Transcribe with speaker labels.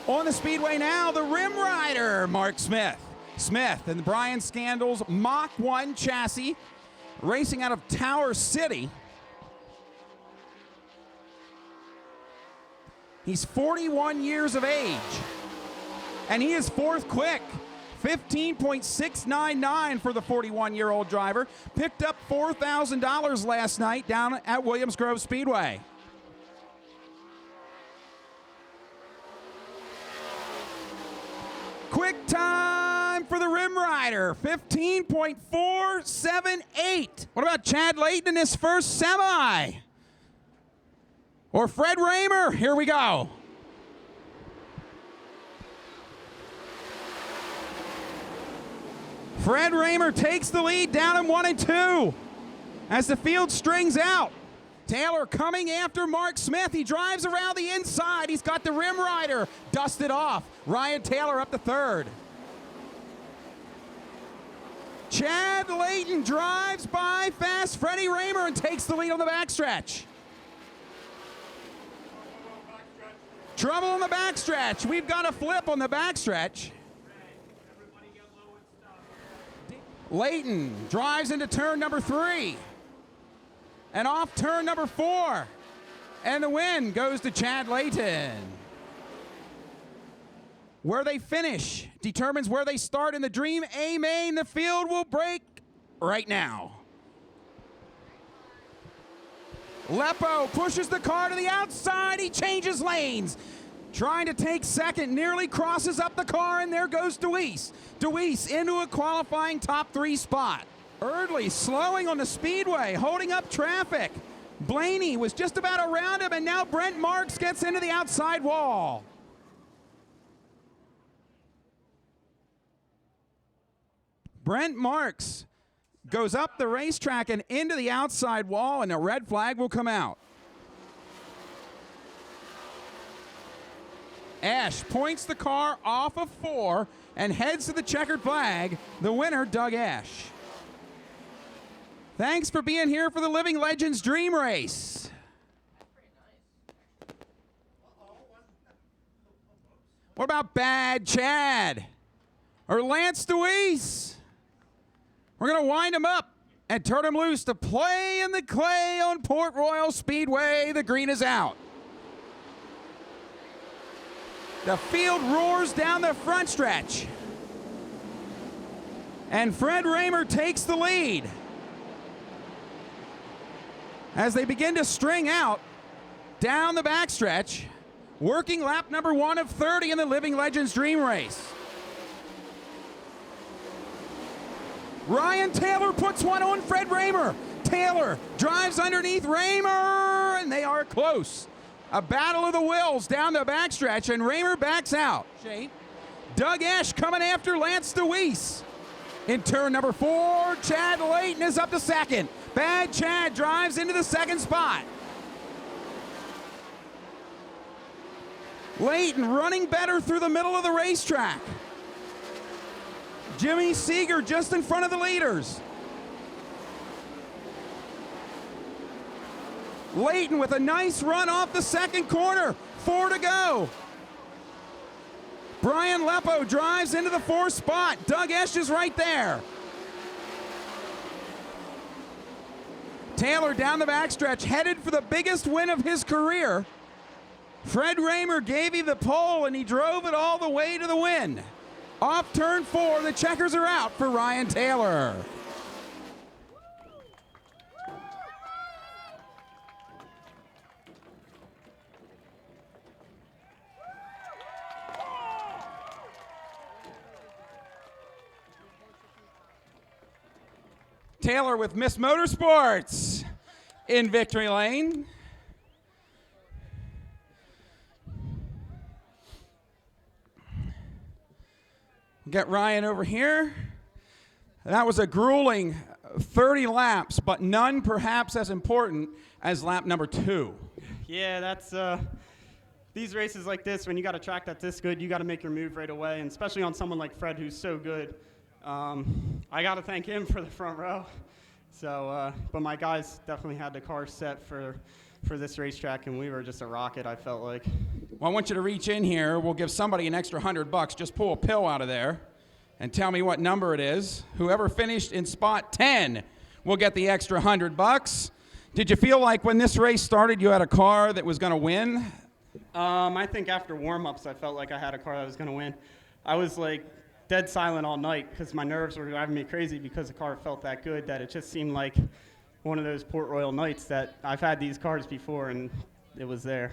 Speaker 1: On the speedway now, the rim rider, Mark Smith. Smith and Brian Scandal's Mach 1 chassis, racing out of Tower City. He's 41 years of age, and he is fourth quick. 15.699 for the 41-year-old driver. Picked up $4,000 last night down at Williams Grove Speedway. Quick time for the rim rider, 15.478. What about Chad Layton in his first semi? Or Fred Raymer? Here we go. Fred Raymer takes the lead down in 1 and 2 as the field strings out. Taylor coming after Mark Smith. He drives around the inside. He's got the rim rider dusted off. Ryan Taylor up to third. Chad Layton drives by fast Freddie Raymer and takes the lead on the backstretch. Trouble on the backstretch. We've got a flip on the backstretch. Layton drives into turn number 3 and off turn number 4. And the win goes to Chad Layton. Where they finish determines where they start in the Dream A main. The field will break right now. Lepo pushes the car to the outside. He changes lanes. Trying to take second, nearly crosses up the car, and there goes Deweese. Deweese into a qualifying top 3 spot. Erdley slowing on the speedway, holding up traffic. Blaney was just about around him, and now Brent Marks gets into the outside wall. Brent Marks goes up the racetrack and into the outside wall, and a red flag will come out. Ash points the car off of 4 and heads to the checkered flag. The winner, Doug Ash. Thanks for being here for the Living Legends Dream Race. What about Bad Chad or Lance Deweese? We're going to wind him up and turn him loose to play in the clay on Port Royal Speedway. The green is out. The field roars down the front stretch. And Fred Raymer takes the lead. As they begin to string out down the backstretch, working lap number 1 of 30 in the Living Legends Dream Race. Ryan Taylor puts one on Fred Raymer. Taylor drives underneath Raymer, and they are close. A battle of the wills down the backstretch, and Raymer backs out. Doug Ash coming after Lance Deweese. In turn number 4, Chad Layton is up to second. Bad Chad drives into the second spot. Layton running better through the middle of the racetrack. Jimmy Seeger just in front of the leaders. Layton with a nice run off the second corner. 4 to go. Brian Lepo drives into the 4th spot. Doug Esch is right there. Taylor down the backstretch, headed for the biggest win of his career. Fred Raymer gave him the pole, and he drove it all the way to the win. Off turn 4, the checkers are out for Ryan Taylor. Taylor with Miss Motorsports in victory lane. Get Ryan over here. That was a grueling 30 laps, but none perhaps as important as lap number 2.
Speaker 2: Yeah, that's these races like this, when you got a track that's this good, you got to make your move right away, and especially on someone like Fred who's so good. I got to thank him for the front row. So, but my guys definitely had the car set for for this racetrack, and we were just a rocket, I felt like.
Speaker 1: Well, I want you to reach in here. We'll give somebody an extra $100. Just pull a pill out of there and tell me what number it is. Whoever finished in spot 10 will get the extra $100. Did you feel like when this race started you had a car that was going to win?
Speaker 2: I think after warm-ups I felt like I had a car that was going to win. I was like dead silent all night because my nerves were driving me crazy because the car felt that good that it just seemed like one of those Port Royal nights that I've had these cars before and it was there.